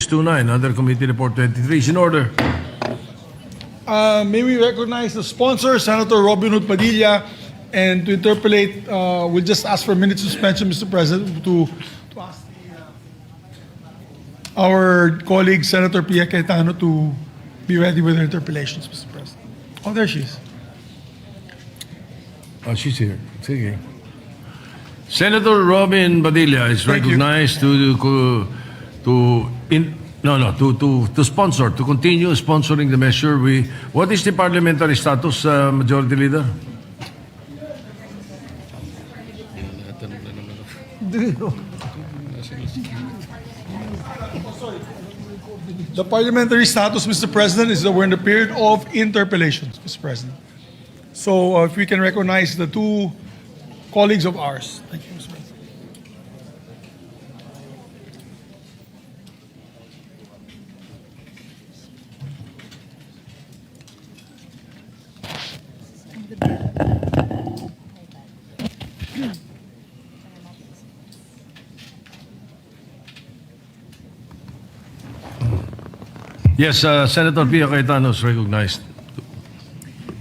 29, under Committee Report 23 is in order. May we recognize the sponsor, Senator Robin Hood Padilla, and to interpolate, we'll just ask for a minute suspension, Mr. President, to ask our colleague, Senator Pia Cayetano, to be ready with her interpolations, Mr. President. Oh, there she is. Oh, she's here. Sige. Senator Robin Padilla is Thank you. recognized to sponsor, to continue sponsoring the measure. What is the parliamentary status, Majority Leader? The parliamentary status, Mr. President, is that we're in the period of interpellations, Mr. President. So if we can recognize the two colleagues of ours. Thank you, Mr. President. Yes, Senator Pia Cayetano is recognized.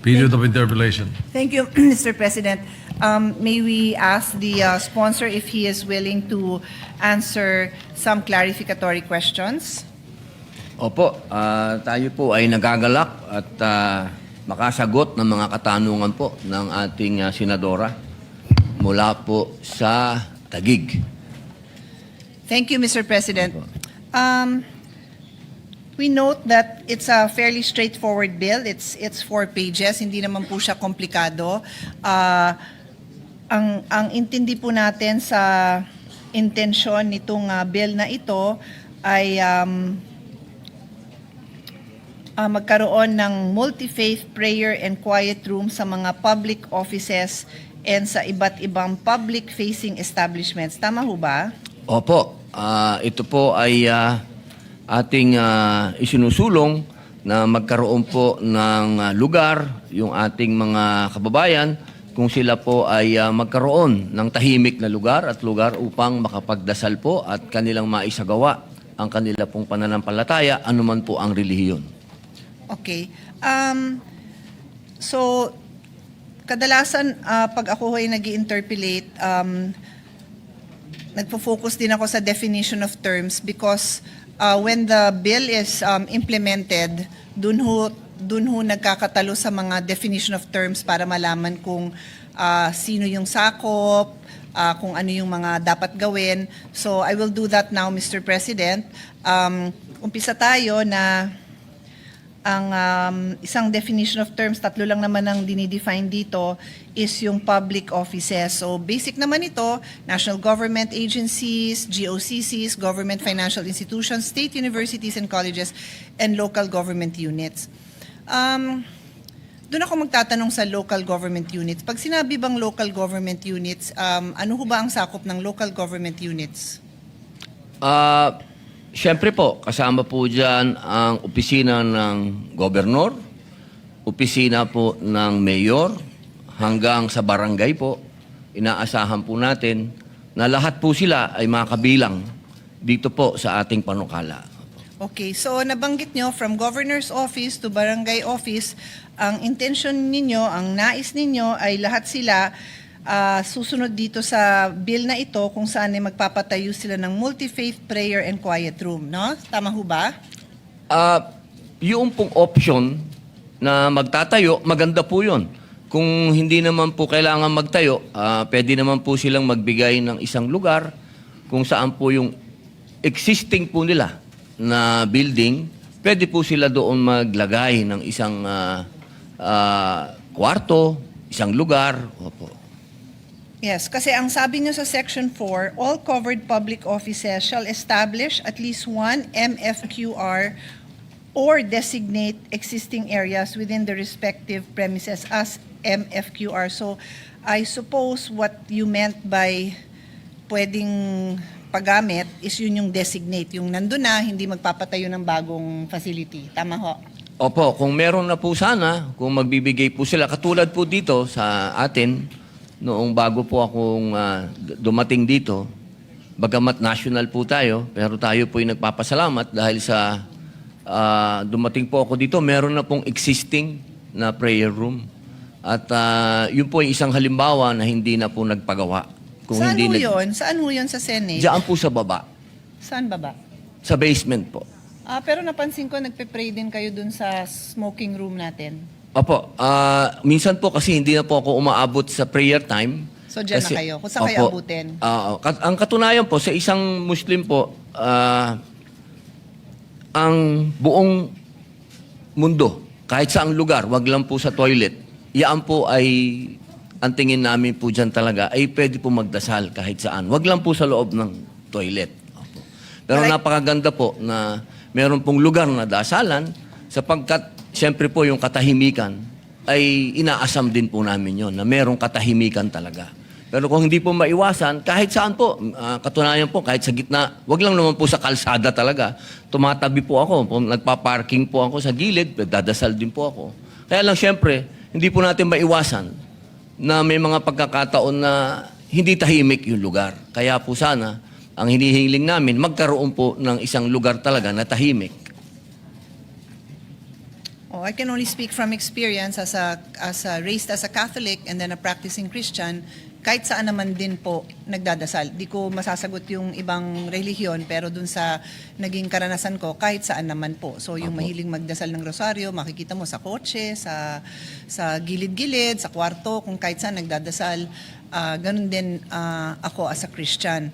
Period of interpellation. Thank you, Mr. President. May we ask the sponsor if he is willing to answer some clarificatory questions? Opo, tayo po ay nagagalak at makasagot ng mga katanungan po ng ating senadora mula po sa Taguig. Thank you, Mr. President. We note that it's a fairly straightforward bill. It's 4 pages. Hindi naman po siya komplikado. Ang intindi po natin sa intensyon nitong bill na ito ay magkaroon ng multi-faith prayer and quiet room sa mga public offices and sa iba't ibang public-facing establishments. Tama ho ba? Opo, ito po ay ating isinusulong na magkaroon po ng lugar yung ating mga kababayan kung sila po ay magkaroon ng tahimik na lugar at lugar upang makapagdasal po at kanilang maisagawa ang kanila pong pananampalataya, anuman po ang relihiyon. Okay. So, kadalasan pag ako ay nag-interpolate, nagpo-focus din ako sa definition of terms because when the bill is implemented, dun ho nagkakatalo sa mga definition of terms para malaman kung sino yung sakop, kung ano yung mga dapat gawin. So I will do that now, Mr. President. Umpisa tayo na ang isang definition of terms, tatlo lang naman ang dinidefine dito, is yung public offices. So basic naman ito, national government agencies, GOCCs, government financial institutions, state universities and colleges, and local government units. Doon ako magtatanong sa local government units. Pag sinabi bang local government units, ano ho ba ang sakop ng local government units? Siyempre po, kasama po dyan ang opisina ng gobernador, opisina po ng mayor, hanggang sa barangay po. Inaasahan po natin na lahat po sila ay makabilang dito po sa ating panukala. Okay, so nabanggit nyo from governor's office to barangay office, ang intention ninyo, ang nais ninyo ay lahat sila susunod dito sa bill na ito kung saan ay magpapatayo sila ng multi-faith prayer and quiet room, no? Tama ho ba? Yung pong option na magtatayo, maganda po yun. Kung hindi naman po kailangan magtayo, pwede naman po silang magbigay ng isang lugar kung saan po yung existing po nila na building, pwede po sila doon maglagay ng isang kwarto, isang lugar. Opo. Yes, kasi ang sabi nyo sa Section 4, all covered public offices shall establish at least one MFQR or designate existing areas within the respective premises as MFQR. So, I suppose what you meant by pwedeng paggamit is yun yung designate, yung nandun na, hindi magpapatayo ng bagong facility. Tama ho? Opo, kung meron na po sana, kung magbibigay po sila, katulad po dito sa atin, noong bago po akong dumating dito, bagamat national po tayo, pero tayo po ay nagpapasalamat dahil sa dumating po ako dito, meron na pong existing na prayer room. At yun po ay isang halimbawa na hindi na po nagpagawa. Saan ho yun? Saan ho yun sa Senate? Diyan po sa baba, Saan baba? sa basement po. Pero napansin ko, nagpe-pray din kayo dun sa smoking room natin. Opo, minsan po kasi hindi na po ako umaabot sa prayer time. So, dyan na kayo. Kung saan kayo abutin? Ang katunayan po, sa isang Muslim po, ang buong mundo, kahit saang lugar, wag lang po sa toilet, yan po ay, ang tingin namin po dyan talaga, ay pwede po magdasal kahit saan. Wag lang po sa loob ng toilet. Opo. Pero Right. napakaganda po na meron pong lugar na dasalan, sapagkat, siyempre po yung katahimikan, ay inaasam din po namin yon na merong katahimikan talaga. Pero kung hindi po maiwasan, kahit saan po, katunayan po, kahit sa gitna, wag lang naman po sa kalsada talaga. Tumatabi po ako, nagpa-parking po ako sa gilid, dadasal din po ako. Kaya lang siyempre, hindi po natin maiwasan na may mga pagkakataon na hindi tahimik yung lugar. Kaya po sana, ang hinihiling namin, magkaroon po ng isang lugar talaga na tahimik. I can only speak from experience as raised as a Catholic and then a practicing Christian. Kahit saan naman din po nagdadasal. Di ko masasagot yung ibang relihiyon, pero dun sa naging karanasan ko, kahit saan naman po. So yung mahiling magdasal ng rosaryo, makikita mo sa kotse, sa gilid-gilid, sa kwarto, kung kahit saan nagdadasal. Ganun din ako as a Christian.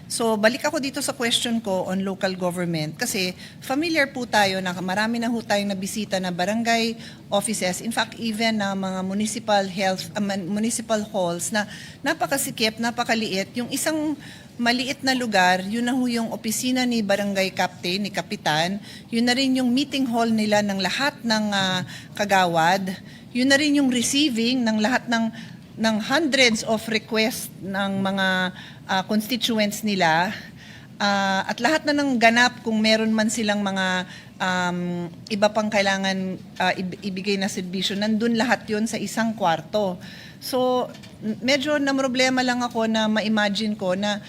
So balik ako dito sa question ko on local government kasi familiar po tayo na marami na ho tayong nabisita na barangay offices, in fact even na mga municipal halls na napakasikip, napakaliit. Yung isang maliit na lugar, yun na ho yung opisina ni barangay captain, ni kapitan, yun na rin yung meeting hall nila ng lahat ng kagawad, yun na rin yung receiving ng lahat ng hundreds of requests ng mga constituents nila at lahat na ng ganap kung meron man silang mga iba pang kailangan ibigay na serbisyo, nandun lahat yon sa isang kwarto. So, medyo na problema lang ako na ma-imagine ko na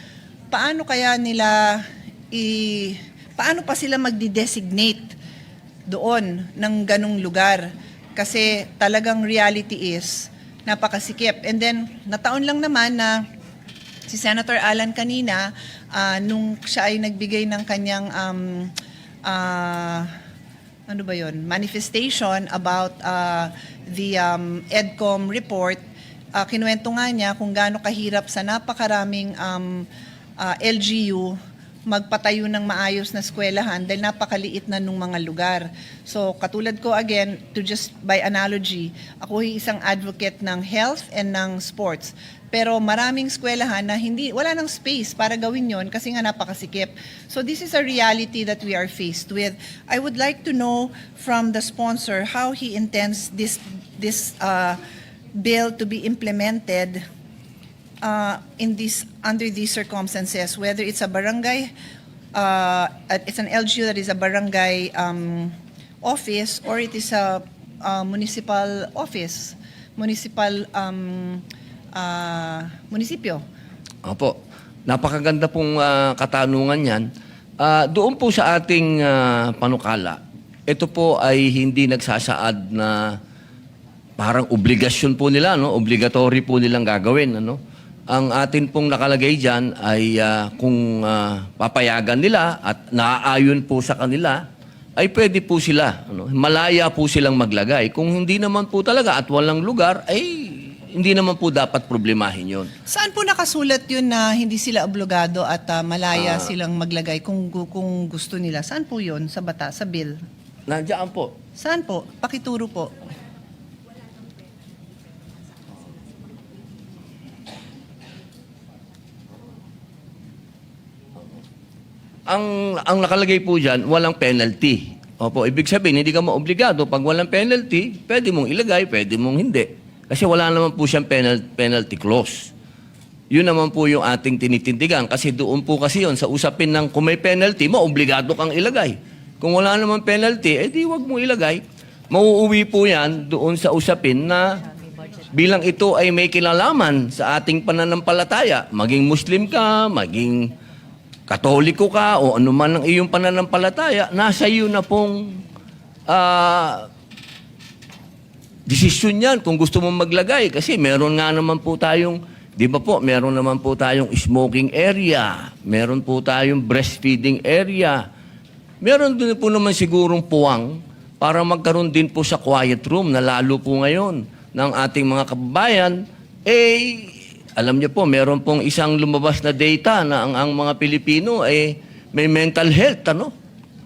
paano kaya nila paano pa sila magdi-designate doon ng ganong lugar. Kasi talagang reality is napakasikip. And then, nataon lang naman na si Senator Alan kanina, nung siya ay nagbigay ng kanyang ano ba yun? Manifestation about the EDCOM report, kinuwento nga niya kung gaano kahirap sa napakaraming LGU magpatayo ng maayos na eskwelahan dahil napakaliit na nung mga lugar. So katulad ko again, to just by analogy, ako ay isang advocate ng health and ng sports. Pero maraming eskwelahan na wala nang space para gawin yon kasi nga napakasikip. So this is a reality that we are faced with. I would like to know from the sponsor how he intends this bill to be implemented under these circumstances, whether it's a barangay, it's an LGU that is a barangay office, or it is a municipal office, munisipyo. Opo. Napakaganda pong katanungan yan. Doon po sa ating panukala, ito po ay hindi nagsasaad na parang obligasyon po nila, no? Obligatory po nilang gagawin, ano? Ang atin pong nakalagay dyan ay kung papayagan nila at naaayon po sa kanila, ay pwede po sila, ano? Malaya po silang maglagay. Kung hindi naman po talaga at walang lugar, ay hindi naman po dapat problemahin yon. Saan po nakasulat yun na hindi sila obligado at malaya silang maglagay kung gusto nila? Saan po yun sa sa bill? Nandiyan po. Saan po? Pakituro po. Ang nakalagay po dyan, walang penalty. Opo, ibig sabihin, hindi ka maobligado. Pag walang penalty, pwede mong ilagay, pwede mong hindi. Kasi wala naman po siyang penalty clause. Yun naman po yung ating tinitindigan. Kasi doon po kasi yun, sa usapin ng kung may penalty, maobligado kang ilagay. Kung wala naman penalty, di wag mong ilagay. Mauuwi po yan doon sa usapin na bilang ito ay may kinalaman sa ating pananampalataya, maging Muslim ka, maging Katoliko ka, o anuman ang iyong pananampalataya, nasa iyo na pong desisyon yan kung gusto mo maglagay. Kasi meron nga naman po tayong, di ba po, meron naman po tayong smoking area, meron po tayong breastfeeding area, meron din po naman sigurong puwang para magkaroon din po sa quiet room na lalo po ngayon ng ating mga kababayan, alam niyo po, meron pong isang lumabas na data na ang mga Pilipino may mental health, ano?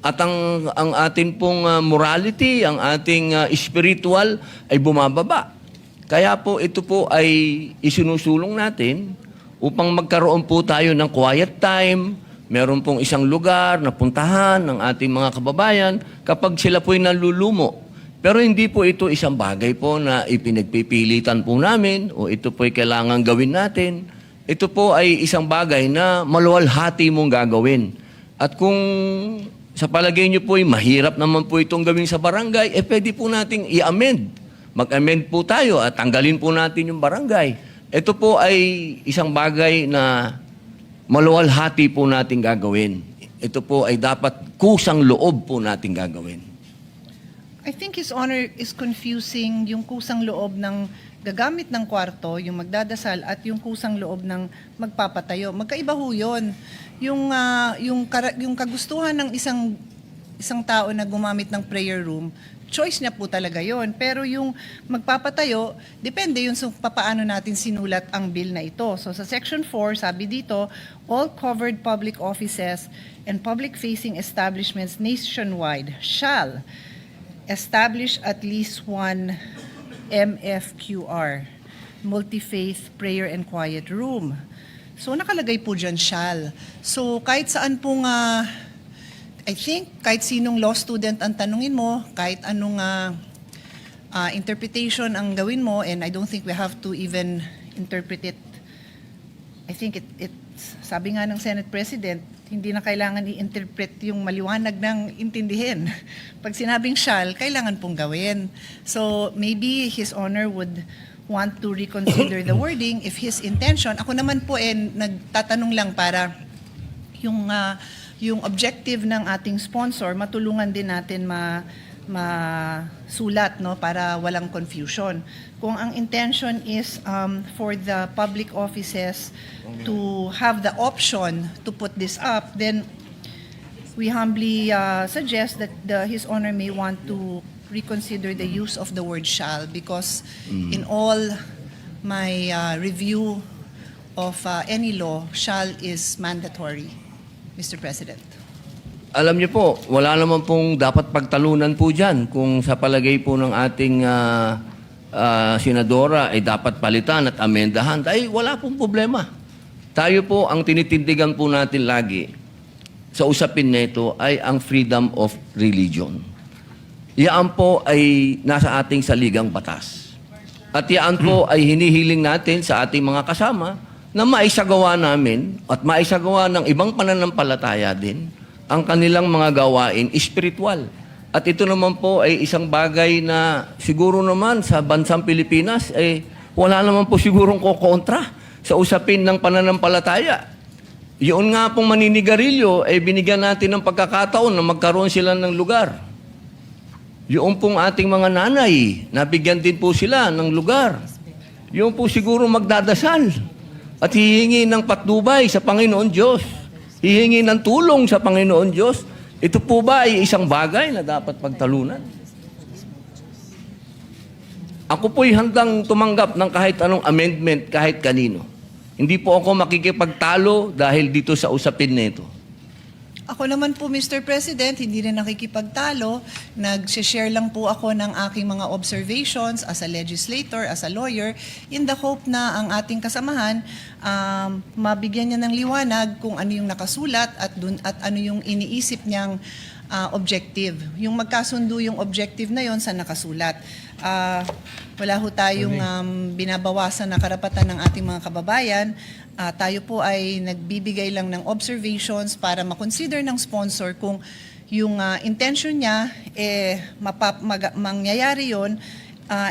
At ang ating pong morality, ang ating spiritual ay bumababa. Kaya po ito po ay isinusulong natin upang magkaroon po tayo ng quiet time. Meron pong isang lugar na puntahan ng ating mga kababayan kapag sila po'y nalulumo. Pero hindi po ito isang bagay po na ipinagpipilitan po namin o ito po'y kailangan gawin natin. Ito po ay isang bagay na maluwalhati mong gagawin. At kung sa palagay niyo po ay mahirap naman po itong gawin sa barangay, pwede po nating i-amend. Mag-amend po tayo at tanggalin po natin yung barangay. Ito po ay isang bagay na maluwalhati po natin gagawin. Ito po ay dapat kusang loob po natin gagawin. I think His Honor is confusing yung kusang loob ng gagamit ng kwarto, yung magdadasal, at yung kusang loob ng magpapatayo. Magkaiba ho yun. Yung kagustuhan ng isang tao na gumamit ng prayer room, choice niya po talaga yon. Pero yung magpapatayo, depende yun sa papaano natin sinulat ang bill na ito. So sa Section 4, sabi dito, all covered public offices and public-facing establishments nationwide shall establish at least one MFQR, multi-faith prayer and quiet room. So nakalagay po dyan shall. So kahit saan pong I think kahit sinong law student ang tanungin mo, kahit anong interpretation ang gawin mo, and I don't think we have to even interpret it. I think sabi nga ng Senate President, hindi na kailangan i-interpret yung maliwanag ng intindihin. Pag sinabing shall, kailangan pong gawin. So maybe His Honor would want to reconsider the wording if his intention, ako naman po nagtatanong lang para yung objective ng ating sponsor, matulungan din natin masulat, no, para walang confusion. Kung ang intention is for the public offices to have the option to put this up, then we humbly suggest that His Honor may want to reconsider the use of the word shall, because in all my review of any law, shall is mandatory. Mr. President. Alam niyo po, wala naman pong dapat pagtalunan po dyan kung sa palagay po ng ating senadora ay dapat palitan at amendahan. Ay wala pong problema. Tayo po, ang tinitindigan po natin lagi sa usapin nito ay ang freedom of religion. Iyan po ay nasa ating saligang batas. At iyan po ay hinihiling natin sa ating mga kasama na maisagawa namin at maisagawa ng ibang pananampalataya din ang kanilang mga gawain espiritual. At ito naman po ay isang bagay na siguro naman sa bansang Pilipinas ay wala naman po sigurong kokontra sa usapin ng pananampalataya. Yun nga pong maninigarilyo ay binigyan natin ng pagkakataon na magkaroon sila ng lugar. Yung pong ating mga nanay, nabigyan din po sila ng lugar. Yung po siguro magdadasal at hihingi ng patnubay sa Panginoon Diyos. Hihingi ng tulong sa Panginoon Diyos. Ito po ba ay isang bagay na dapat pagtalunan? Ako po'y handang tumanggap ng kahit anong amendment, kahit kanino. Hindi po ako makikipagtalo dahil dito sa usapin nito. Ako naman po, Mr. President, hindi rin nakikipagtalo. Nag-share lang po ako ng aking mga observations as a legislator, as a lawyer, in the hope na ang ating kasamahan, mabigyan niya ng liwanag kung ano yung nakasulat at ano yung iniisip niyang objective. Yung magkasundo yung objective na yon sa nakasulat. Wala ho tayong binabawasan na karapatan ng ating mga kababayan. Tayo po ay nagbibigay lang ng observations para makonsider ng sponsor kung yung intention niya mangyayari yon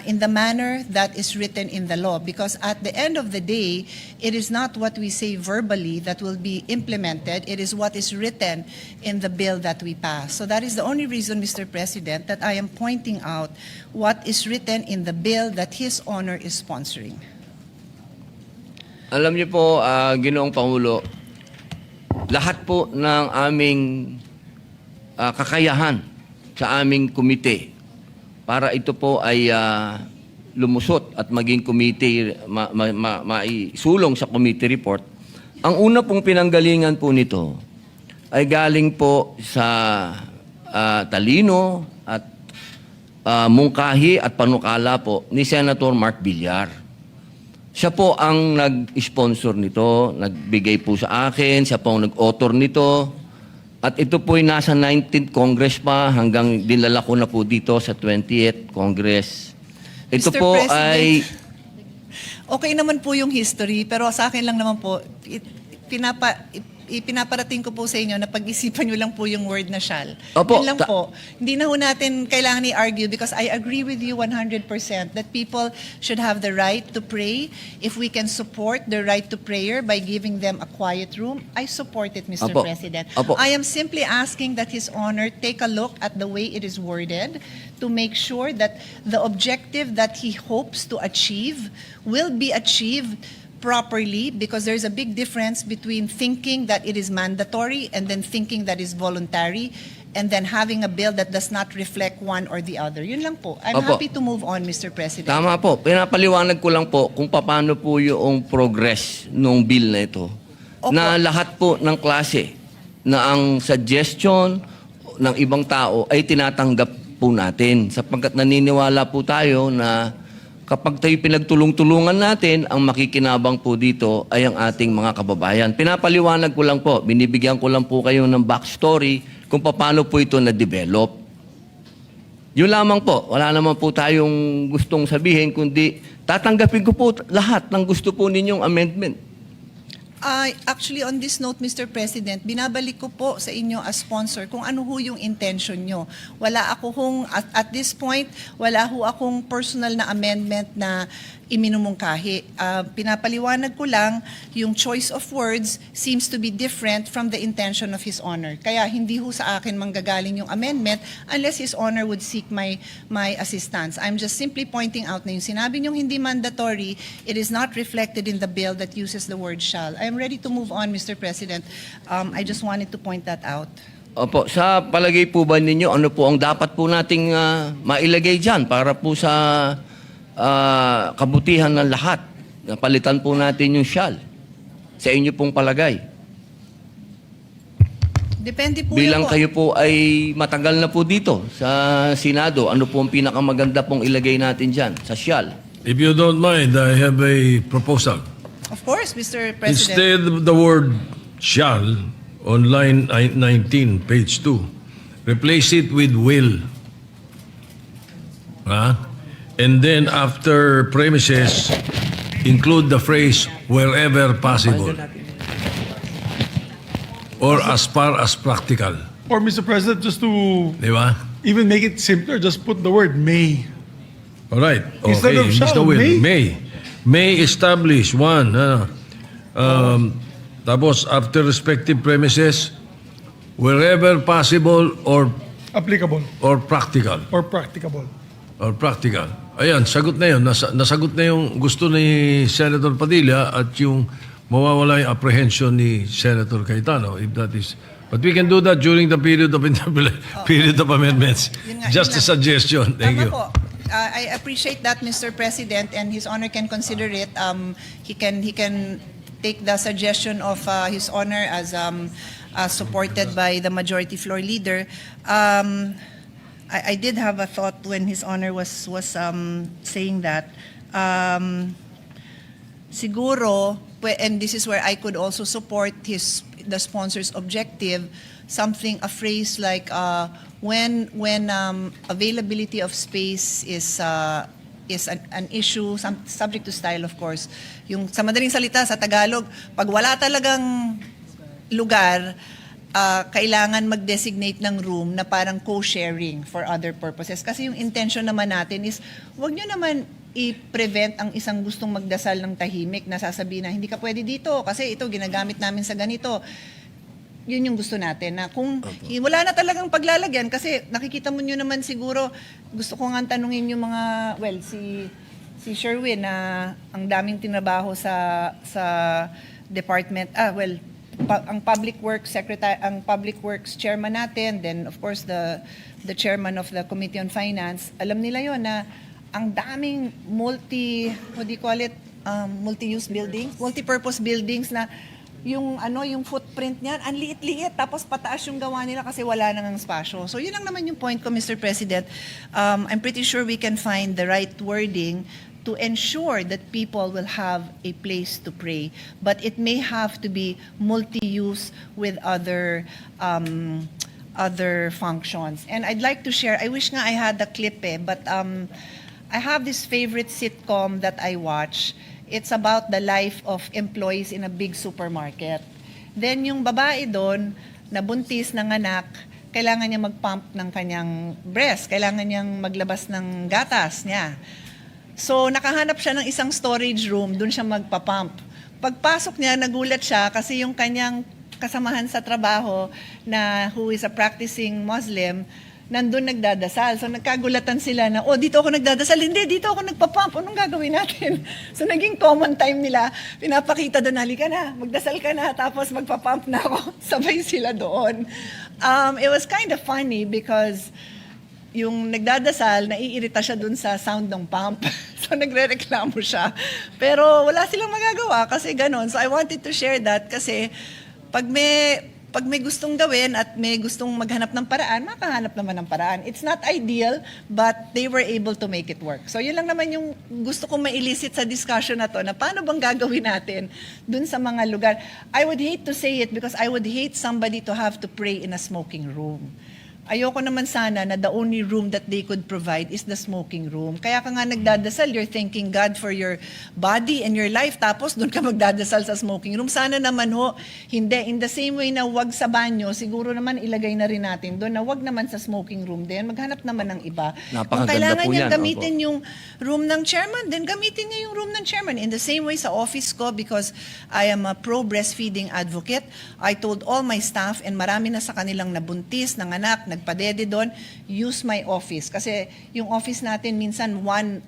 in the manner that is written in the law. Because at the end of the day, it is not what we say verbally that will be implemented, it is what is written in the bill that we pass. So that is the only reason, Mr. President, that I am pointing out what is written in the bill that His Honor is sponsoring. Alam niyo po, Ginoong Pangulo, lahat po ng aming kakayahan sa aming komite para ito po ay lumusot at maging committee, maisulong sa committee report. Ang una pong pinanggalingan po nito ay galing po sa talino at mungkahi at panukala po ni Senator Mark Villar. Siya po ang nag-sponsor nito, nagbigay po sa akin, siya po ang nag-author nito. At ito po ay nasa 19th Congress pa hanggang dinala ko na po dito sa 20th Congress. Ito Mr. po President, ay... Okay naman po yung history, pero sa akin lang naman po, ipinaparating ko po sa inyo na pag-isipan nyo lang po yung word na shall. Opo, Yun lang po. Hindi na ho natin kailangan i-argue because I agree with you 100% that people should have the right to pray. If we can support the right to prayer by giving them a quiet room, I support it, Mr. Opo. President. Opo. I am simply asking that His Honor take a look at the way it is worded to make sure that the objective that he hopes to achieve will be achieved properly, because there's a big difference between thinking that it is mandatory and then thinking that is voluntary and then having a bill that does not reflect one or the other. Yun lang po. I'm Opo. happy to move on, Mr. President. Tama po. Pinapaliwanag ko lang po kung paano po yung progress ng bill na ito. Opo. Na lahat po ng klase na ang suggestion ng ibang tao ay tinatanggap po natin sapagkat naniniwala po tayo na kapag tayo pinagtulong-tulungan natin, ang makikinabang po dito ay ang ating mga kababayan. Pinapaliwanag ko lang po, binibigyan ko lang po kayo ng backstory kung paano po ito na-develop. Yun lamang po, wala naman po tayong gustong sabihin, kundi tatanggapin ko po lahat ng gusto po ninyong amendment. Actually, on this note, Mr. President, binabalik ko po sa inyo as sponsor kung ano ho yung intention nyo. Wala ako at this point, wala ho akong personal na amendment na iminumungkahi. Pinapaliwanag ko lang, yung choice of words seems to be different from the intention of His Honor. Kaya hindi ho sa akin manggagaling yung amendment unless His Honor would seek my assistance. I'm just simply pointing out na yung sinabi niyong hindi mandatory, it is not reflected in the bill that uses the word shall. I'm ready to move on, Mr. President. I just wanted to point that out. Opo, sa palagay po ba ninyo, ano po ang dapat po nating mailagay dyan para po sa kabutihan ng lahat? Napalitan po natin yung shall. Sa inyo pong palagay. Depende po Bilang yun po. kayo po ay matagal na po dito sa Senado, ano po ang pinakamaganda pong ilagay natin dyan sa shall? If you don't mind, I have a proposal. Of course, Mr. President. Instead of the word shall on line 19, page 2, replace it with will. And then after premises, include the phrase wherever possible or as far as practical. Or, Mr. President, just to Di ba? even make it simpler, just put the word may. All right. Instead Okay. of shall, Mr. Will, may. May establish one. Tapos after respective premises, wherever possible or Applicable practical. or practicable. Or practical. Ayan, sagot na yun. Nasagot na yung gusto ni Senator Padilla at yung mawawala yung apprehension ni Senator Cayetano. If that is, but we can do that during the period of period of amendments. Yun nga, Just yun a lang. suggestion. Thank Tama you. po. I appreciate that, Mr. President, and His Honor can consider it. He can take the suggestion of His Honor as supported by the majority floor leader. I did have a thought when His Honor was saying that. Siguro, and this is where I could also support the sponsor's objective, a phrase like when availability of space is an issue, subject to style, of course. Yung sa madaling salita sa Tagalog, pag wala talagang lugar, kailangan mag-designate ng room na parang co-sharing for other purposes. Kasi yung intention naman natin is, wag nyo naman i-prevent ang isang gustong magdasal ng tahimik na sasabihin na hindi ka pwede dito kasi ito ginagamit namin sa ganito. Yun yung gusto natin na kung wala na talagang paglalagyan kasi nakikita mo nyo naman siguro, gusto ko nga tanungin yung mga, well, si Sherwin na ang daming tinabaho sa department, ang Public Works Secretary, ang Public Works Chairman natin, then of course the Chairman of the Committee on Finance, alam nila yon na ang daming multi-use buildings, multi-purpose buildings na yung footprint niyan, ang liit-liit, tapos pataas yung gawa nila kasi wala nang espasyo. So yun lang naman yung point ko, Mr. President. I'm pretty sure we can find the right wording to ensure that people will have a place to pray. But it may have to be multi-use with other functions. And I'd like to share, I wish nga I had the clip but I have this favorite sitcom that I watch. It's about the life of employees in a big supermarket. Then yung babae doon, na buntis ng anak, kailangan niya mag-pump ng kanyang breast, kailangan niyang maglabas ng gatas niya. So, nakahanap siya ng isang storage room, dun siya magpapump. Pagpasok niya, nagulat siya kasi yung kanyang kasamahan sa trabaho na who is a practicing Muslim, nandun nagdadasal. So, nagkagulatan sila na, dito ako nagdadasal. Hindi, dito ako nagpapump. Anong gagawin natin? So, naging common time nila. Pinapakita doon, halika na, magdasal ka na, tapos magpapump na ako. Sabay sila doon. It was kind of funny because yung nagdadasal, naiirita siya dun sa sound ng pump. So, nagre-reklamo siya. Pero wala silang magagawa kasi ganon. So, I wanted to share that kasi pag may gustong gawin at may gustong maghanap ng paraan, makahanap naman ng paraan. It's not ideal, but they were able to make it work. So, yun lang naman yung gusto kong ma-elicit sa discussion na to, na paano bang gagawin natin dun sa mga lugar. I would hate to say it because I would hate somebody to have to pray in a smoking room. Ayoko naman sana na the only room that they could provide is the smoking room. Kaya ka nga nagdadasal, you're thanking God for your body and your life, tapos doon ka magdadasal sa smoking room. Sana naman hindi. In the same way na wag sa banyo, siguro naman ilagay na rin natin doon na wag naman sa smoking room din. Maghanap naman ng iba. Kung kailangan niya gamitin yung room ng chairman, then gamitin niya yung room ng chairman. In the same way sa office ko, because I am a pro-breastfeeding advocate, I told all my staff, and marami na sa kanilang nabuntis, nanganak, nagpadede doon, use my office. Kasi yung office natin, minsan one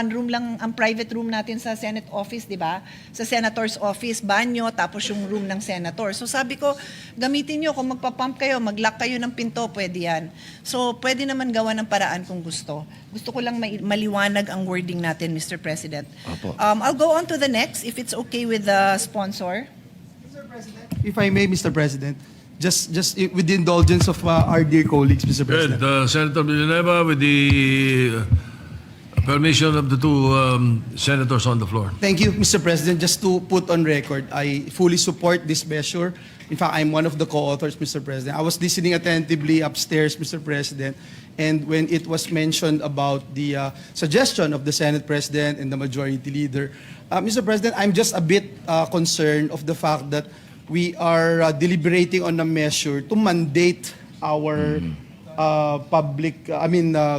room lang ang private room natin sa Senate office, di ba? Sa Senator's office, banyo, tapos yung room ng Senator. So sabi ko, gamitin nyo, kung magpapump kayo, mag-lock kayo ng pinto, pwede yan. So pwede naman gawa ng paraan kung gusto. Gusto ko lang maliwanag ang wording natin, Mr. President. I'll go on to the next, if it's okay with the sponsor. If I may, Mr. President, just with the indulgence of our dear colleagues, Mr. Good. President. Senator Villanueva with the permission of the two senators on the floor. Thank you, Mr. President. Just to put on record, I fully support this measure. In fact, I'm one of the co-authors, Mr. President. I was listening attentively upstairs, Mr. President, and when it was mentioned about the suggestion of the Senate President and the Majority Leader, Mr. President, I'm just a bit concerned of the fact that we are deliberating on a measure to mandate our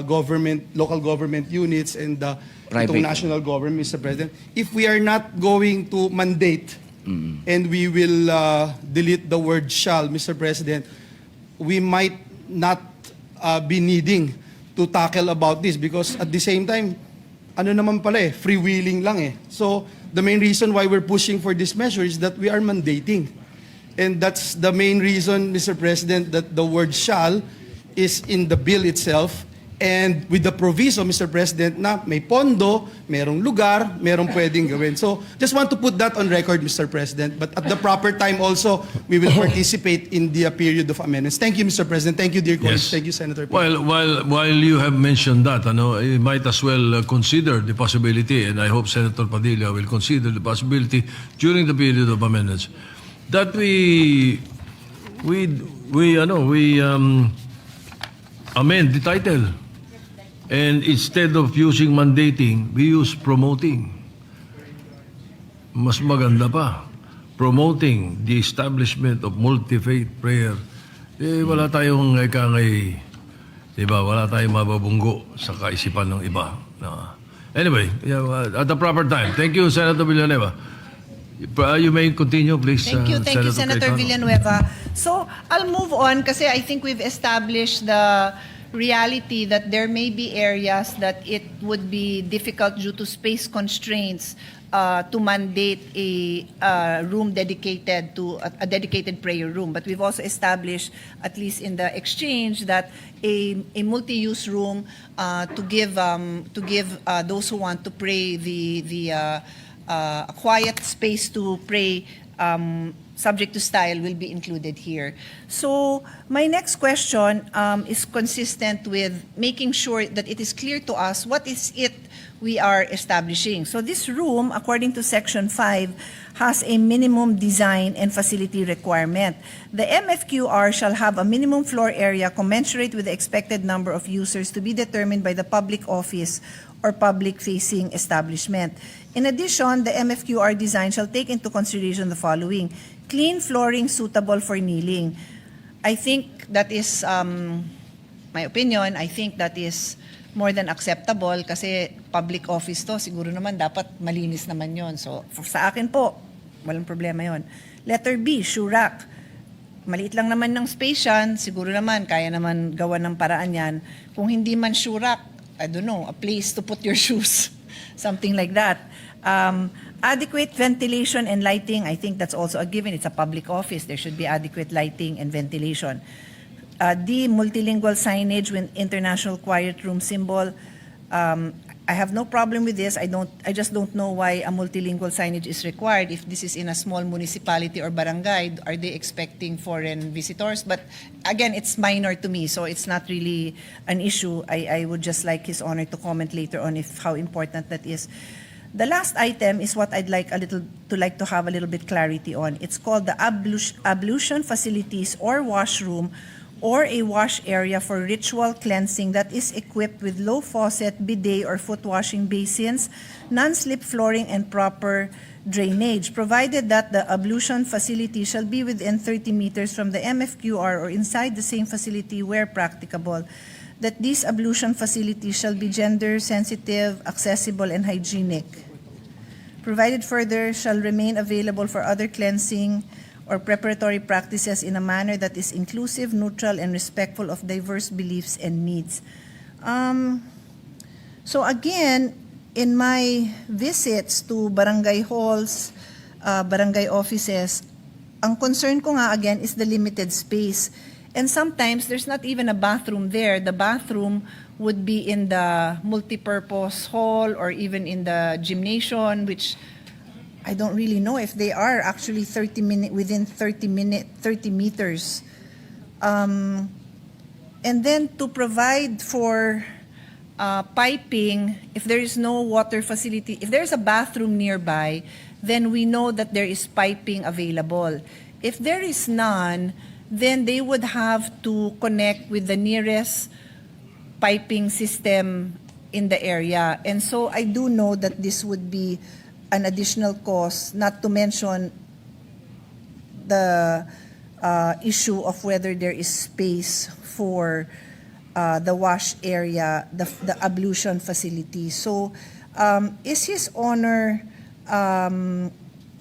government, local government units and the Private. national government, Mr. President. If we are not going to mandate and we will delete the word shall, Mr. President, we might not be needing to tackle about this because at the same time, ano naman pala freewheeling lang So the main reason why we're pushing for this measure is that we are mandating. And that's the main reason, Mr. President, that the word shall is in the bill itself and with the proviso, Mr. President, na may pondo, merong lugar, merong pwedeng gawin. So just want to put that on record, Mr. President. But at the proper time also, we will participate in the period of amendments. Thank you, Mr. President. Thank you, dear colleagues. Yes. Thank you, Senator Pino. While you have mentioned that, you might as well consider the possibility, and I hope Senator Padilla will consider the possibility during the period of amendments, that we amend the title. And instead of using mandating, we use promoting. Mas maganda pa. promoting the establishment of multi-faith prayer, wala tayong wala tayong mababunggo sa kaisipan ng iba. No. Anyway, at the proper time. Thank you, Senator Villanueva. You may continue, please. Thank you, Senator Cayetano. Villanueva. So, I'll move on kasi I think we've established the reality that there may be areas that it would be difficult due to space constraints to mandate a room dedicated to a dedicated prayer room. But we've also established, at least in the exchange, that a multi-use room to give those who want to pray a quiet space to pray subject to style will be included here. So my next question is consistent with making sure that it is clear to us what is it we are establishing. So this room, according to Section 5, has a minimum design and facility requirement. The MFQR shall have a minimum floor area commensurate with the expected number of users to be determined by the public office or public-facing establishment. In addition, the MFQR design shall take into consideration the following: clean flooring suitable for kneeling. I think that is, my opinion, I think that is more than acceptable kasi public office to, siguro naman dapat malinis naman yon. So, sa akin po, walang problema yon. Letter B, shoe rack. Maliit lang naman ng space yan, siguro naman, kaya naman gawa ng paraan yan. Kung hindi man shoe rack, I don't know, a place to put your shoes, something like that. Adequate ventilation and lighting, I think that's also a given. It's a public office. There should be adequate lighting and ventilation. D, multilingual signage with international quiet room symbol. I have no problem with this. I just don't know why a multilingual signage is required. If this is in a small municipality or barangay, are they expecting foreign visitors? But again, it's minor to me, so it's not really an issue. I would just like His Honor to comment later on how important that is. The last item is what I'd like to have a little bit clarity on. It's called the ablution facilities or washroom, or a wash area for ritual cleansing that is equipped with low faucet, bidet, or foot washing basins, non-slip flooring, and proper drainage, provided that the ablution facility shall be within 30 meters from the MFQR or inside the same facility where practicable, that these ablution facilities shall be gender-sensitive, accessible, and hygienic, provided further shall remain available for other cleansing or preparatory practices in a manner that is inclusive, neutral, and respectful of diverse beliefs and needs. So again, in my visits to barangay halls, barangay offices, ang concern ko nga again is the limited space. And sometimes there's not even a bathroom there. The bathroom would be in the multipurpose hall or even in the gymnasium, which I don't really know if they are actually within 30 meters. And then to provide for piping, if there is no water facility, if there's a bathroom nearby, then we know that there is piping available. If there is none, then they would have to connect with the nearest piping system in the area. And so I do know that this would be an additional cost, not to mention the issue of whether there is space for the wash area, the ablution facility. So is His Honor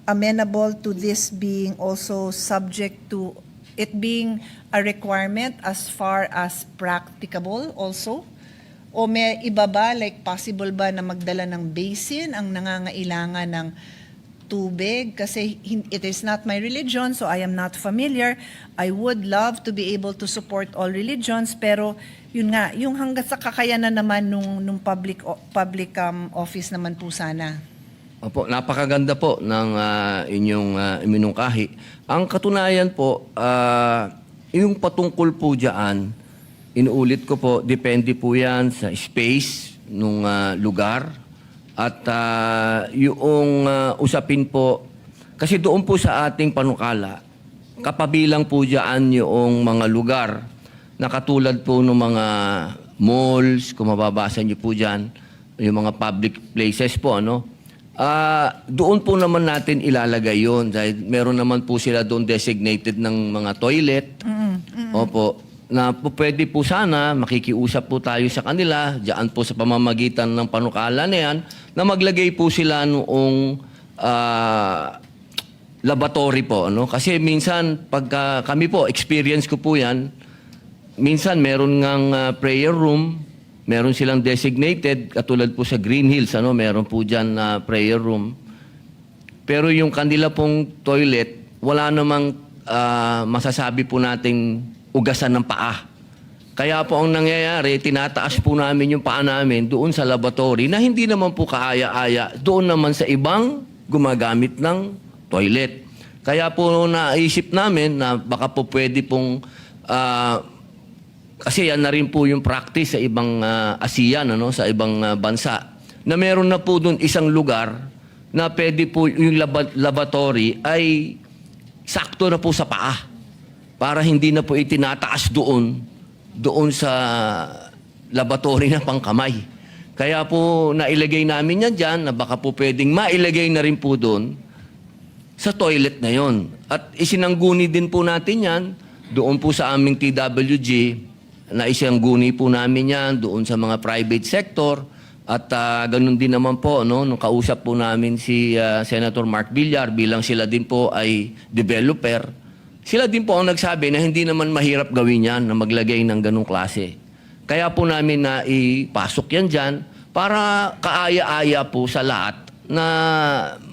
amenable to this being also subject to it being a requirement as far as practicable also? O may iba ba, like possible ba na magdala ng basin ang nangangailangan ng tubig? Kasi it is not my religion, so I am not familiar. I would love to be able to support all religions, pero yun nga, yung hanggang sa kakayanan naman nung public office naman po sana. Opo, napakaganda po ng inyong iminungkahi. Ang katunayan po, yung patungkol po dyan, inuulit ko po, depende po yan sa space nung lugar at yung usapin po, kasi doon po sa ating panukala, kapabilang po dyan yung mga lugar na katulad po ng mga malls, kung mababasa niyo po dyan, yung mga public places po, ano, Doon po naman natin ilalagay yon dahil meron naman po sila doon designated ng mga toilet. Opo. Na po, pwede po sana, makikiusap po tayo sa kanila, diyan po sa pamamagitan ng panukala na yan, na maglagay po sila noong laboratory po. Ano? Kasi minsan, pagka kami po, experience ko po yan, minsan meron ngang prayer room, meron silang designated, katulad po sa Green Hills, ano, meron po dyan na prayer room. Pero yung kanila pong toilet, wala namang masasabi po nating ugasan ng paa. Kaya po ang nangyayari, tinataas po namin yung paa namin doon sa laboratory na hindi naman po kaaya-aya doon naman sa ibang gumagamit ng toilet. Kaya po naisip namin na baka po pwede pong kasi yan na rin po yung practice sa ibang ASEAN, ano, sa ibang bansa, na meron na po doon isang lugar na pwede po yung laboratory ay sakto na po sa paa para hindi na po itinataas doon sa laboratory na pangkamay. Kaya po nailagay namin yan dyan na baka po pwedeng mailagay na rin po doon sa toilet na yon. At isinangguni din po natin yan doon po sa aming TWG, na isinangguni po namin yan doon sa mga private sector. At ganun din naman po, no, nung kausap po namin si Senator Mark Villar, bilang sila din po ay developer, sila din po ang nagsabi na hindi naman mahirap gawin yan na maglagay ng ganung klase. Kaya po namin na ipasok yan dyan para kaaya-aya po sa lahat na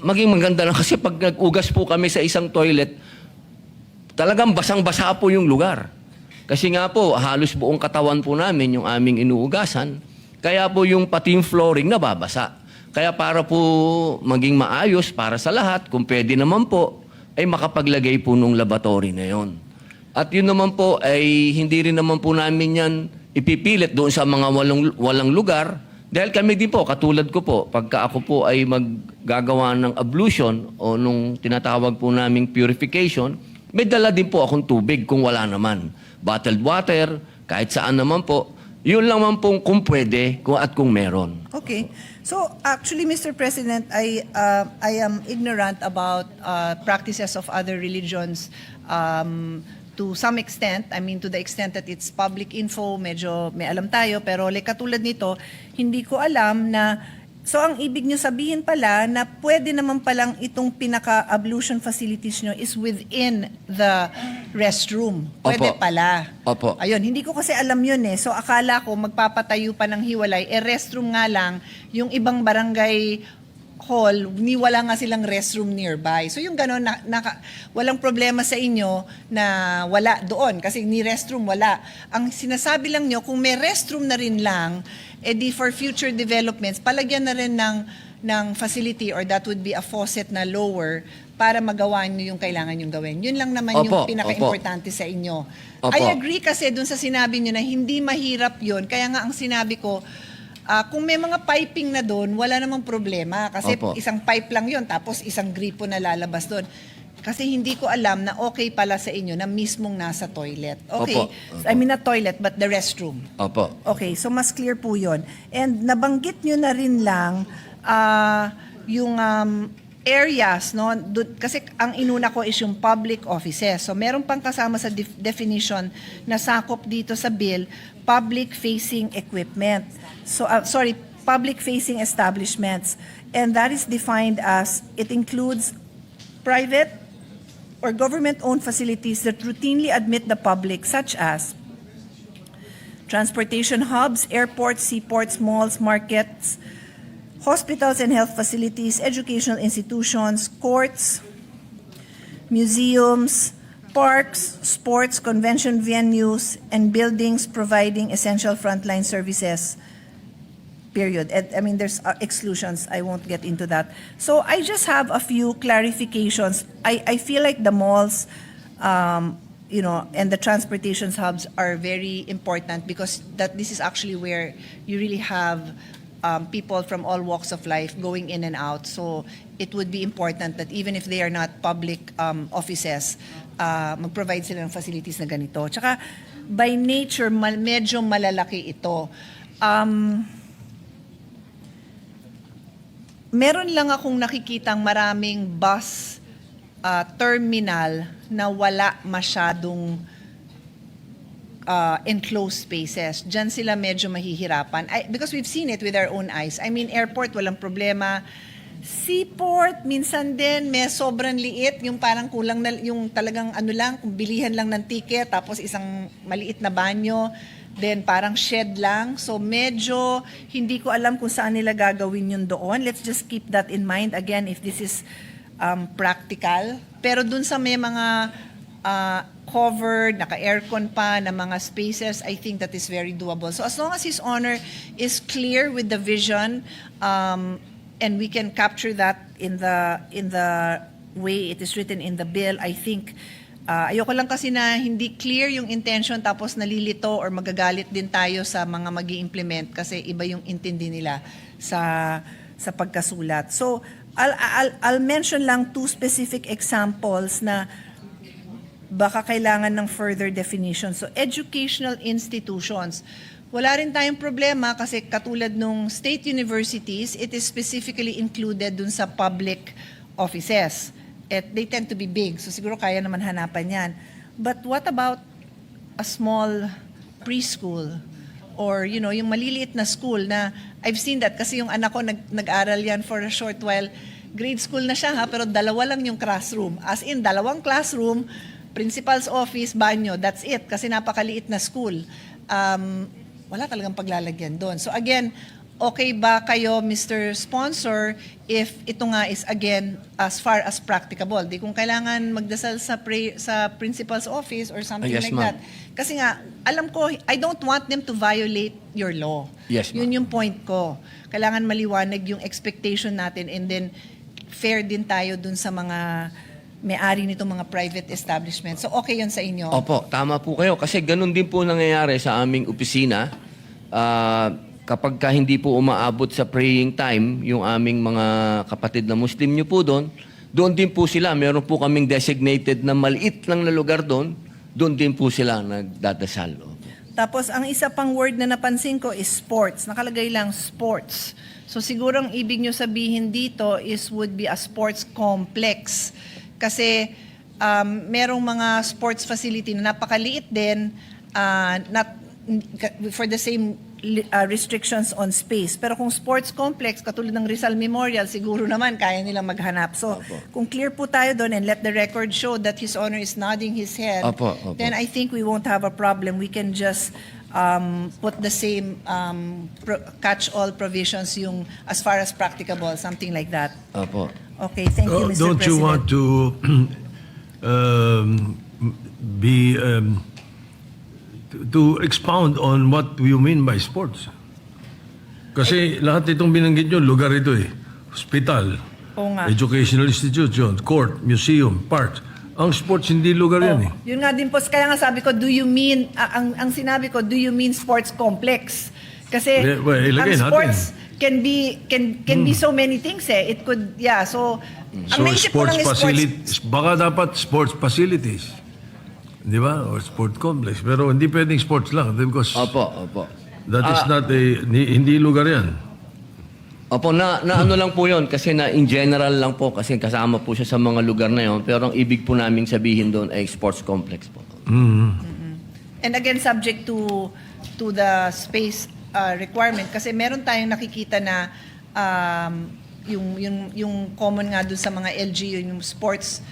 maging maganda lang. Kasi pag nag-ugas po kami sa isang toilet, talagang basang-basa po yung lugar. Kasi nga po, halos buong katawan po namin yung aming inuugasan. Kaya po yung pati yung flooring nababasa. Kaya para po maging maayos para sa lahat, kung pwede naman po, ay makapaglagay po nung laboratory na yon. At yun naman po ay hindi rin naman po namin yan ipipilit doon sa mga walang lugar. Dahil kami din po, katulad ko po, pagka ako po ay maggagawa ng ablution o nung tinatawag po naming purification, may dala din po akong tubig kung wala naman. Bottled water, kahit saan naman po. Yun lang man pong kung pwede at kung meron. Okay. So actually, Mr. President, I am ignorant about practices of other religions to some extent. I mean, to the extent that it's public info, medyo may alam tayo. Pero like katulad nito, hindi ko alam na. So ang ibig nyo sabihin pala na pwede naman palang itong pinaka-ablution facilities nyo is within the restroom. Pwede Opo. pala. Opo. Ayun, hindi ko kasi alam yun eh. So akala ko magpapatayo pa ng hiwalay, restroom nga lang, yung ibang barangay hall, wala nga silang restroom nearby. So yung gano'n, walang problema sa inyo na wala doon kasi ni restroom wala. Ang sinasabi lang nyo, kung may restroom na rin lang, edi for future developments, palagyan na rin ng facility or that would be a faucet na lower para magawa nyo yung kailangan yung gawin. Yun lang naman yung Opo, pinaka-importante sa inyo. Opo. I agree kasi dun sa sinabi nyo na hindi mahirap yun. Kaya nga ang sinabi ko, kung may mga piping na doon, wala namang problema. Kasi Opo. isang pipe lang yon tapos isang gripo na lalabas doon. Kasi hindi ko alam na okay pala sa inyo na mismong nasa toilet. Okay, Opo. I mean not toilet but the restroom. Opo. Okay, so mas clear po yon. And nabanggit nyo na rin lang yung areas, no? Kasi ang inuna ko is yung public offices. So meron pang kasama sa definition na sakop dito sa bill, public-facing equipment. So, public-facing establishments. And that is defined as, it includes private or government-owned facilities that routinely admit the public, such as transportation hubs, airports, seaports, malls, markets, hospitals and health facilities, educational institutions, courts, museums, parks, sports, convention venues, and buildings providing essential frontline services. Period. I mean, there's exclusions. I won't get into that. So I just have a few clarifications. I feel like the malls, and the transportation hubs are very important because this is actually where you really have people from all walks of life going in and out. So it would be important that even if they are not public offices, mag-provide sila ng facilities na ganito. Tsaka, by nature, medyo malalaki ito. meron lang akong nakikitang maraming bus terminal na wala masyadong enclosed spaces. Diyan sila medyo mahihirapan. Because we've seen it with our own eyes. I mean, airport, walang problema. Seaport, minsan din may sobrang liit, yung parang kulang na, yung talagang ano lang, kung bilihan lang ng ticket, tapos isang maliit na banyo, then parang shed lang. So medyo hindi ko alam kung saan nila gagawin yun doon. Let's just keep that in mind again if this is practical. Pero dun sa may mga covered, naka-aircon pa na mga spaces, I think that is very doable. So as long as His Honor is clear with the vision, and we can capture that in the way it is written in the bill, I think ayoko lang kasi na hindi clear yung intention tapos nalilito or magagalit din tayo sa mga magi-implement kasi iba yung intindi nila sa pagkasulat. So I'll mention lang 2 specific examples na baka kailangan ng further definition. So educational institutions, wala rin tayong problema kasi katulad nung state universities, it is specifically included dun sa public offices. They tend to be big, so siguro kaya naman hanapan yan. But what about a small preschool? Or, you know, yung maliliit na school na, I've seen that kasi yung anak ko nag-aral yan for a short while. Grade school na siya pero 2 lang yung classroom. As in, 2 classroom, principal's office, banyo, that's it. Kasi napakaliit na school. Wala talagang paglalagyan doon. So again, okay ba kayo, Mr. Sponsor, if ito nga is again as far as practicable? Di kung kailangan magdasal sa principal's office or something Yes, like ma'am. that. Kasi nga, alam ko, I don't want them to violate your law. Yes, ma'am. Yun yung point ko. Kailangan maliwanag yung expectation natin and then fair din tayo dun sa mga may-ari nitong mga private establishments. So okay yun sa inyo? Opo, tama po kayo. Kasi ganun din po nangyayari sa aming opisina. Kapag ka hindi po umaabot sa praying time, yung aming mga kapatid na Muslim nyo po doon din po sila. Meron po kaming designated na maliit lang na lugar doon din po sila nagdadasal. Opo. Tapos ang isa pang word na napansin ko is sports. Nakalagay lang sports. So siguro ang ibig nyo sabihin dito would be a sports complex. Kasi merong mga sports facility na napakaliit din, not for the same restrictions on space. Pero kung sports complex, katulad ng Rizal Memorial, siguro naman kaya nilang maghanap. So kung clear po tayo doon and let the record show that His Honor is nodding his head, Opo. then I think we won't have a problem. We can just put the same catch-all provisions yung as far as practicable, something like that. Opo. Okay, thank you, Mr. Don't President. you want to to expound on what you mean by sports? Kasi lahat itong binanggit nyo, lugar ito eh. Hospital, Oo nga. educational institution, court, museum, park. Ang sports hindi lugar yan eh. Yun nga din po, kaya nga sabi ko, do you mean, ang sinabi ko, do you mean sports complex? Kasi Well, ang ilagay natin. sports can be so many things eh. It could, so, ang So naisip ko sports lang is facilities, baka dapat sports facilities. Di ba? Or sport complex. Pero hindi pwedeng sports lang because Opo. that is not a, hindi lugar yan. Opo, na ano lang po yun, kasi na in general lang po, kasi kasama po siya sa mga lugar na yun, pero ang ibig po namin sabihin doon ay sports complex po. And again, subject to the space requirement kasi meron tayong nakikita na yung common nga dun sa mga LGU, yung sports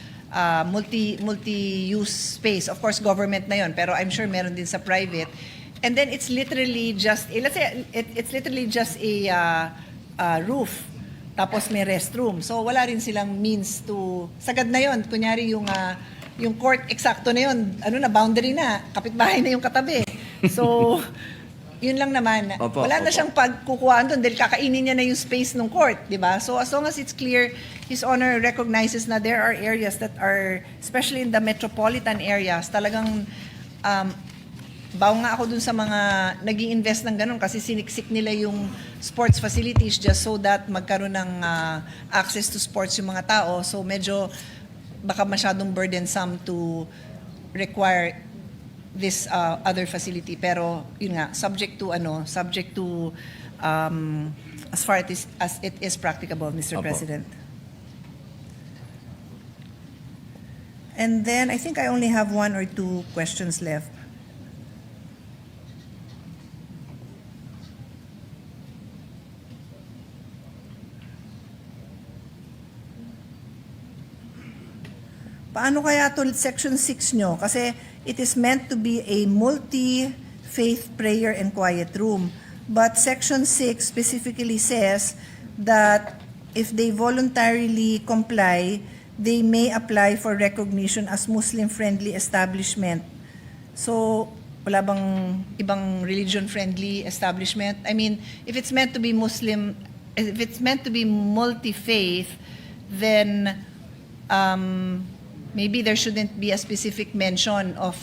multi-use space. Of course, government na yon, pero I'm sure meron din sa private. And then it's literally just, let's say, it's literally just a roof. Tapos may restroom. So wala rin silang means to, sagad na yon. Kunyari yung court, eksakto na yon. Boundary na. Kapitbahay na yung katabi. So, yun lang naman. Wala na siyang pagkukuhaan doon dahil kakainin niya na yung space ng court, di ba? So as long as it's clear, His Honor recognizes na there are areas that are, especially in the metropolitan areas, talagang baw nga ako dun sa mga nag-i-invest ng ganun kasi siniksik nila yung sports facilities just so that magkaroon ng access to sports yung mga tao. So medyo baka masyadong burdensome to require this other facility. Pero yun nga, subject to as far as it is practicable, Mr. Opo. President. And then I think I only have one or two questions left. Paano kaya to Section 6 nyo? Kasi it is meant to be a multi-faith prayer and quiet room. But Section 6 specifically says that if they voluntarily comply, they may apply for recognition as Muslim-friendly establishment. So, wala bang ibang religion-friendly establishment? I mean, if it's meant to be Muslim, if it's meant to be multi-faith, then maybe there shouldn't be a specific mention of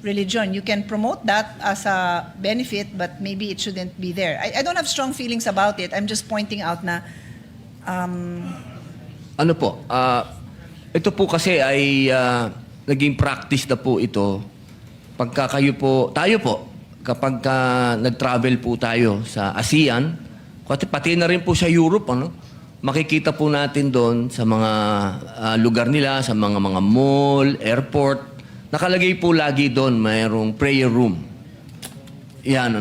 religion. You can promote that as a benefit, but maybe it shouldn't be there. I don't have strong feelings about it. I'm just pointing out na Ano po, ito po kasi ay naging practice na po ito. Pagka tayo po, kapag nag-travel po tayo sa ASEAN, pati na rin po sa Europe, makikita po natin doon sa mga lugar nila, sa mga mall, airport, nakalagay po lagi doon, mayroong prayer room. Yan,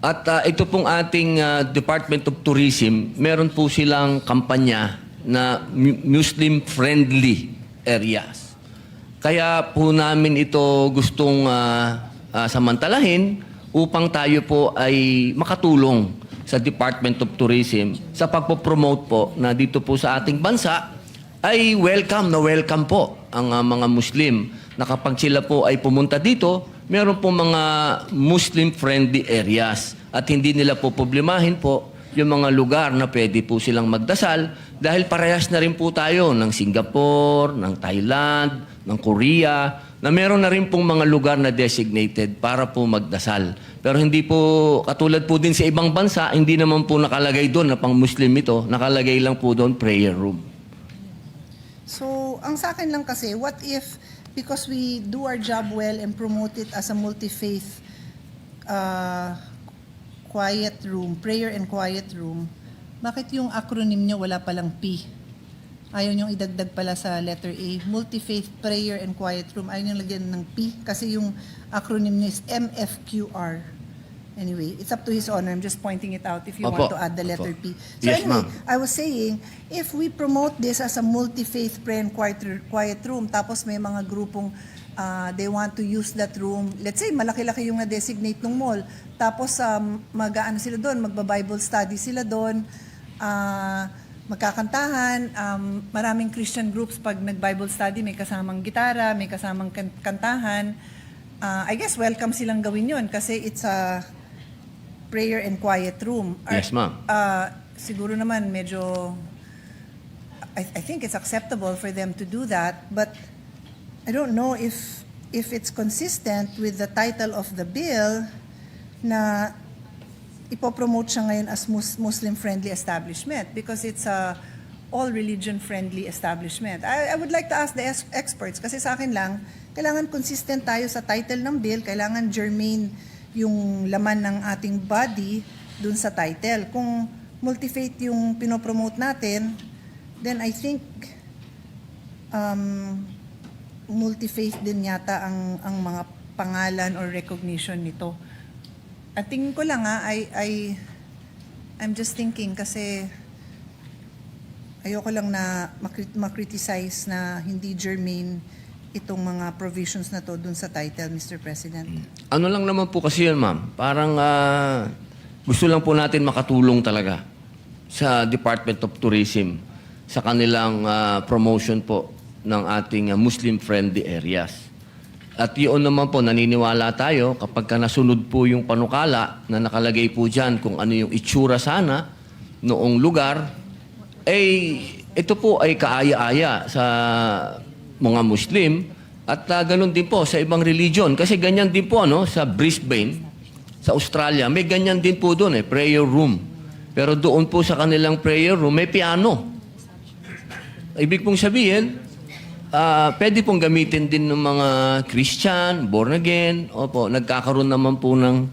At ito pong ating Department of Tourism, meron po silang kampanya na Muslim-friendly areas. Kaya po namin ito gustong samantalahin upang tayo po ay makatulong sa Department of Tourism sa pagpopromote po na dito po sa ating bansa ay welcome po ang mga Muslim na kapag sila po ay pumunta dito, meron po mga Muslim-friendly areas at hindi nila po problemahin po yung mga lugar na pwede po silang magdasal dahil parehas na rin po tayo ng Singapore, ng Thailand, ng Korea, na meron na rin pong mga lugar na designated para po magdasal. Pero hindi po, katulad po din sa ibang bansa, hindi naman po nakalagay doon na pang Muslim ito, nakalagay lang po doon prayer room. So, ang sa akin lang kasi, what if, because we do our job well and promote it as a multi-faith quiet room, prayer and quiet room, bakit yung acronym nyo wala palang P? Ayaw nyo idagdag pala sa letter A, multi-faith prayer and quiet room. Ayaw nyo lagyan ng P kasi yung acronym nyo is MFQR. Anyway, it's up to his honor. I'm just pointing it out if you want Opo. to add the letter Opo. P. So Yes, anyway, ma'am. I was saying, if we promote this as a multi-faith prayer and quiet room, tapos may mga grupong they want to use that room, let's say malaki-laki yung na-designate ng mall, tapos mag-aano sila doon, magba-Bible study sila doon, magkakantahan, maraming Christian groups pag nag-Bible study may kasamang gitara, may kasamang kantahan. I guess welcome silang gawin yun kasi it's a prayer and quiet room. Yes, ma'am. Siguro naman medyo I think it's acceptable for them to do that, but I don't know if it's consistent with the title of the bill na ipopromote siya ngayon as Muslim-friendly establishment because it's a all-religion-friendly establishment. I would like to ask the experts kasi sa akin lang, kailangan consistent tayo sa title ng bill, kailangan germane yung laman ng ating body dun sa title. Kung multi-faith yung pinopromote natin, then I think multi-faith din yata ang mga pangalan or recognition nito. At tingin ko lang I'm just thinking kasi ayoko lang na makriticize na hindi germane itong mga provisions na to dun sa title, Mr. President. Ano lang naman po kasi yun, ma'am. Parang gusto lang po natin makatulong talaga sa Department of Tourism sa kanilang promotion po ng ating Muslim-friendly areas. At yun naman po, naniniwala tayo kapag nasunod po yung panukala na nakalagay po dyan kung ano yung itsura sana noong lugar, ito po ay kaaya-aya sa mga Muslim at ganun din po sa ibang religion. Kasi ganyan din po sa Brisbane, sa Australia, may ganyan din po doon prayer room. Pero doon po sa kanilang prayer room, may piano. Ibig pong sabihin, pwede pong gamitin din ng mga Christian, born again. Opo, nagkakaroon naman po ng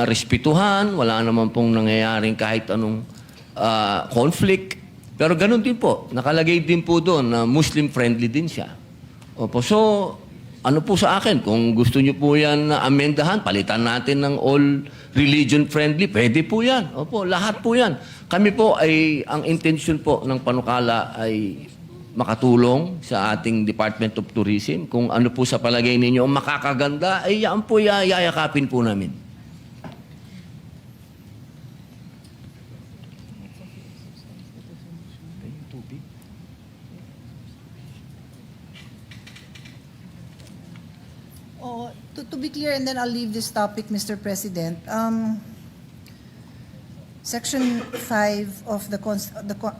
respetuhan. Wala naman pong nangyayaring kahit anong conflict. Pero ganun din po. Nakalagay din po doon na Muslim-friendly din siya. Opo, so ano po sa akin, kung gusto niyo po yan na amendahan, palitan natin ng all religion-friendly, pwede po yan. Opo, lahat po yan. Kami po ay, ang intention po ng panukala ay makatulong sa ating Department of Tourism. Kung ano po sa palagay ninyo ang makakaganda, ay yan po yayakapin po namin. Oh, to be clear, and then I'll leave this topic, Mr. President. Section 5 of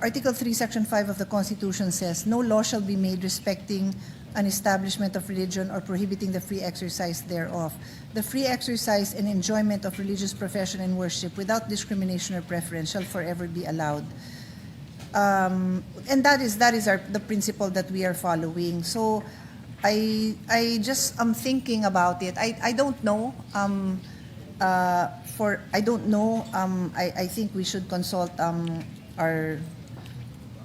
Article 3, Section 5 of the Constitution says, no law shall be made respecting an establishment of religion or prohibiting the free exercise thereof. The free exercise and enjoyment of religious profession and worship without discrimination or preference shall forever be allowed. And that is the principle that we are following. So I just am thinking about it. I don't know. I think we should consult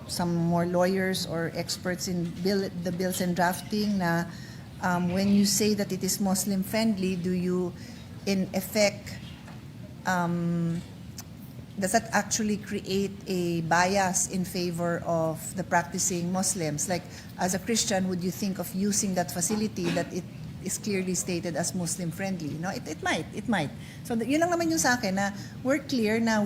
some more lawyers or experts in the bills and drafting. Na when you say that it is Muslim friendly, do you in effect does that actually create a bias in favor of the practicing Muslims? Like, as a Christian, would you think of using that facility that it is clearly stated as Muslim-friendly? No, it might. So, yun lang naman yung sa akin, na we're clear na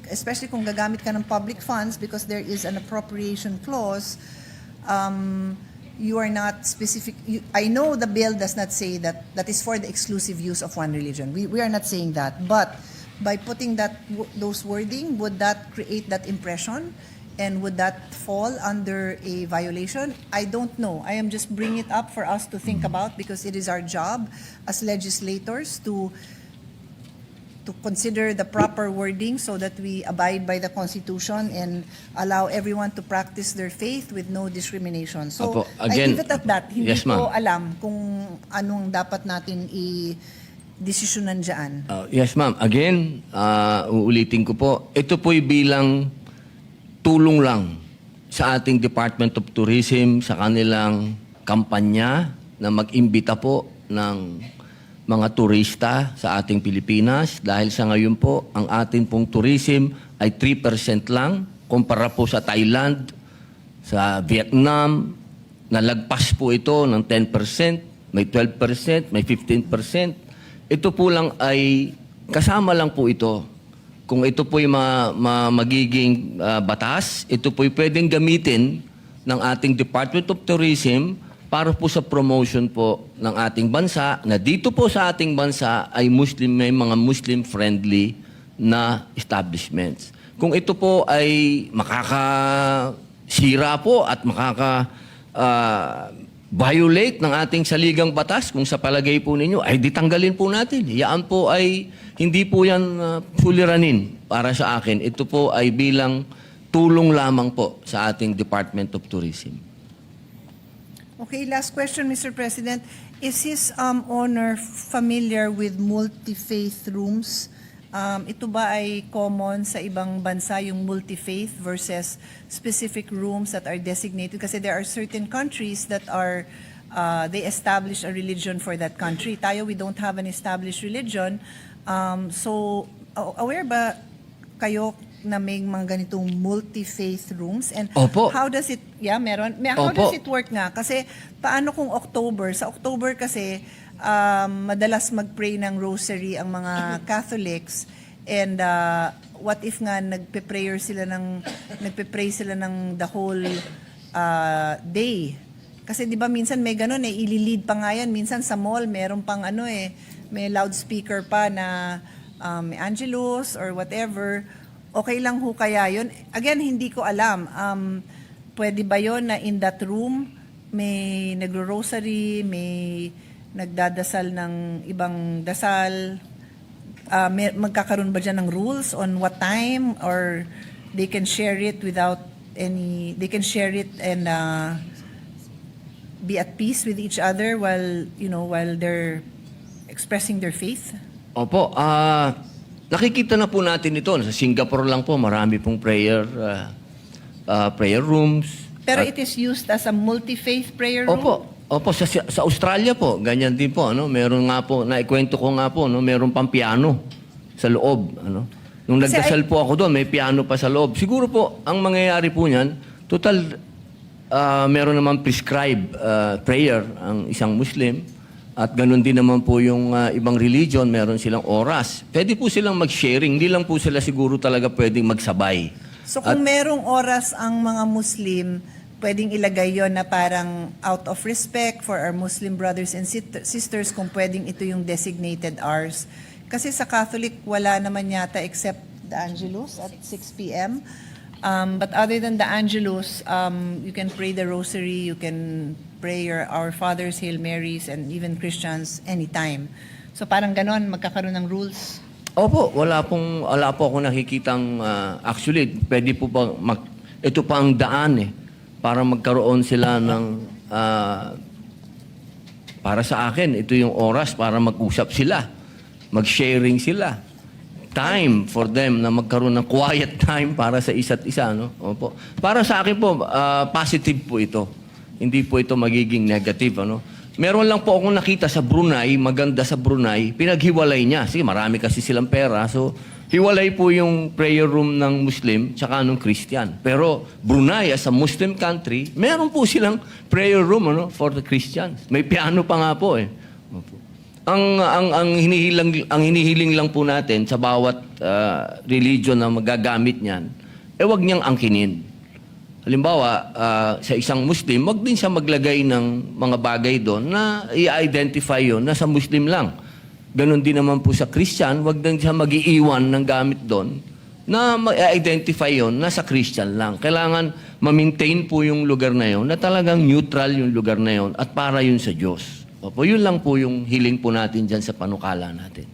especially kung gagamit ka ng public funds because there is an appropriation clause, you are not specific. I know the bill does not say that is for the exclusive use of one religion. We are not saying that, but by putting those wording, would that create that impression? And would that fall under a violation? I don't know. I am just bringing it up for us to think about because it is our job as legislators to consider the proper wording so that we abide by the Constitution and allow everyone to practice their faith with no discrimination. So, Opo, again, I leave it at that. Hindi yes, ma'am. ko alam kung anong dapat natin desisyonan dyan. Yes, ma'am. Again, uulitin ko po, ito po'y bilang tulong lang sa ating Department of Tourism sa kanilang kampanya na mag-imbita po ng mga turista sa ating Pilipinas dahil sa ngayon po, ang ating pong tourism ay 3% lang kumpara po sa Thailand, sa Vietnam, nalagpas po ito ng 10%, may 12%, may 15%. Ito po lang ay, kasama lang po ito. Kung ito po'y magiging batas, ito po'y pwedeng gamitin ng ating Department of Tourism para po sa promotion po ng ating bansa, na dito po sa ating bansa ay may mga Muslim-friendly na establishments. Kung ito po ay makakasira po at violate ng ating saligang batas, kung sa palagay po ninyo, ay ditanggalin po natin. Yan po ay, hindi po yan suliranin para sa akin. Ito po ay bilang tulong lamang po sa ating Department of Tourism. Okay, last question, Mr. President. Is His Honor familiar with multi-faith rooms? Ito ba ay common sa ibang bansa, yung multi-faith versus specific rooms that are designated? Kasi there are certain countries that are, they establish a religion for that country. Tayo, we don't have an established religion. So, aware ba kayo na may mga ganitong multi-faith rooms? And Opo. how does it, meron? How Opo. does it work nga? Kasi paano kung October? Sa October kasi, madalas mag-pray ng rosary ang mga Catholics, and what if nga nagpe-pray sila ng the whole day? Kasi 'di ba minsan may ganun ililid pa nga yan, minsan sa mall meron pang may loudspeaker pa na may Angelus or whatever. Okay lang ho kaya yun? Again, hindi ko alam. Pwede ba yun na in that room may nagro-rosary, may nagdadasal ng ibang dasal? Magkakaroon ba dyan ng rules on what time, or they can share it without any, they can share it and be at peace with each other while, while they're expressing their faith? Opo, nakikita na po natin ito. Sa Singapore lang po, marami pong prayer rooms. Pero At- it is used as a multi-faith prayer room? Opo, sa Australia po, ganyan din po, ano, meron nga po, naikwento ko nga po, no, meron pang piano sa loob, ano. Nung Kasi nagdasal po ako doon, may piano pa sa loob. Siguro po, ang mangyayari po niyan, total, meron naman prescribed prayer ang isang Muslim, at ganun din naman po yung ibang religion, meron silang oras. Pwede po silang mag-sharing, hindi lang po sila siguro talaga pwedeng magsabay. So kung merong oras ang mga Muslim, pwedeng ilagay yon na parang out of respect for our Muslim brothers and sisters kung pwedeng ito yung designated hours. Kasi sa Catholic, wala naman yata except the Angelus at 6 p.m. But other than the Angelus, you can pray the Rosary, you can pray your Our Fathers, Hail Marys, and even Christians anytime. So parang ganon, magkakaroon ng rules. Opo, wala po ako nakikitang, actually, pwede po ba, ito pa ang daan para magkaroon sila ng, para sa akin, ito yung oras para mag-usap sila, mag-sharing sila. Time for them na magkaroon ng quiet time para sa isa't isa, no? Opo. Para sa akin po, positive po ito. Hindi po ito magiging negative, ano? Meron lang po akong nakita sa Brunei, maganda sa Brunei, pinaghiwalay niya. Sige, marami kasi silang pera. So, hiwalay po yung prayer room ng Muslim tsaka ng Christian. Pero Brunei, as a Muslim country, meron po silang prayer room, ano, for the Christians. May piano pa nga po eh. Opo. Ang hinihiling lang po natin sa bawat religion na magagamit niyan, wag niyang angkinin. Halimbawa, sa isang Muslim, wag din siya maglagay ng mga bagay doon na i-identify yun na sa Muslim lang. Ganon din naman po sa Christian, wag din siya mag-iiwan ng gamit doon na ma-identify yun na sa Christian lang. Kailangan ma-maintain po yung lugar na yun na talagang neutral yung lugar na yun at para yun sa Diyos. Opo, yun lang po yung hiling po natin dyan sa panukala natin.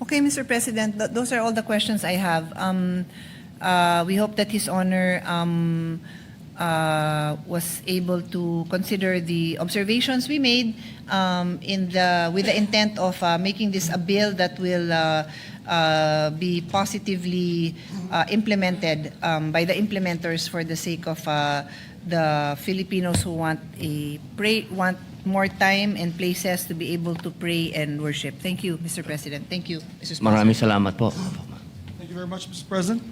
Okay, Mr. President, those are all the questions I have. We hope that His Honor was able to consider the observations we made with the intent of making this a bill that will be positively implemented by the implementers for the sake of the Filipinos who want more time and places to be able to pray and worship. Thank you, Mr. President. Thank you, Mr. Speaker. Maraming salamat po. Thank you very much, Mr. President.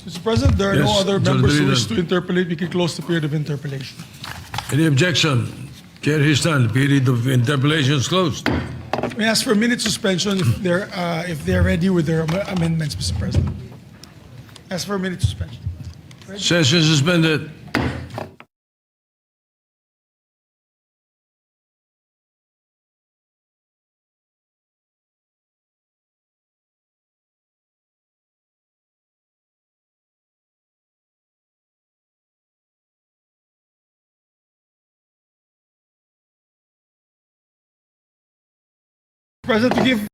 Mr. President, there are no Yes, other members who wish Senator to interpolate. We can close the period of interpolation. Any objection? Chair Histan, the period of interpolation is closed. May I ask for a minute suspension if they're ready with their amendments, Mr. President. Ask for a minute suspension. Session suspended. President, to give